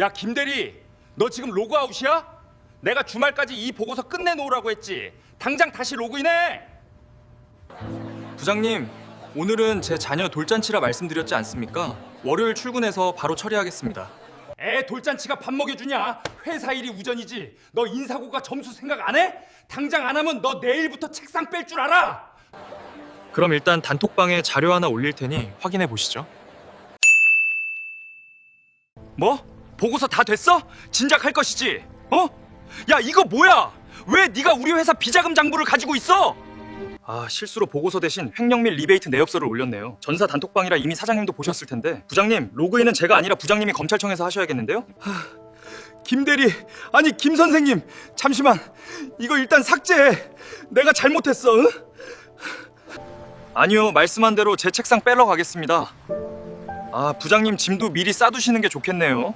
야 김대리, 너 지금 로그아웃이야? 내가 주말까지 이 보고서 끝내놓으라고 했지. 당장 다시 로그인해. 부장님, 오늘은 제 자녀 돌잔치라 말씀드렸지 않습니까? 월요일 출근해서 바로 처리하겠습니다. 애 돌잔치가 밥 먹여주냐? 회사 일이 우선이지. 너 인사고가 점수 생각 안 해? 당장 안 하면 너 내일부터 책상 뺄 줄 알아. 그럼 일단 단톡방에 자료 하나 올릴 테니 확인해 보시죠. 뭐? 보고서 다 됐어? 진작 할 것이지. 어? 야 이거 뭐야? 왜 네가 우리 회사 비자금 장부를 가지고 있어? 아, 실수로 보고서 대신 횡령 및 리베이트 내역서를 올렸네요. 전사 단톡방이라 이미 사장님도 보셨을 텐데. 부장님, 로그인은 제가 아니라 부장님이 검찰청에서 하셔야겠는데요? 김대리, 아니 김 선생님, 잠시만. 이거 일단 삭제해. 내가 잘못했어. 응? 아니요, 말씀한 대로 제 책상 빼러 가겠습니다. 아, 부장님 짐도 미리 싸두시는 게 좋겠네요.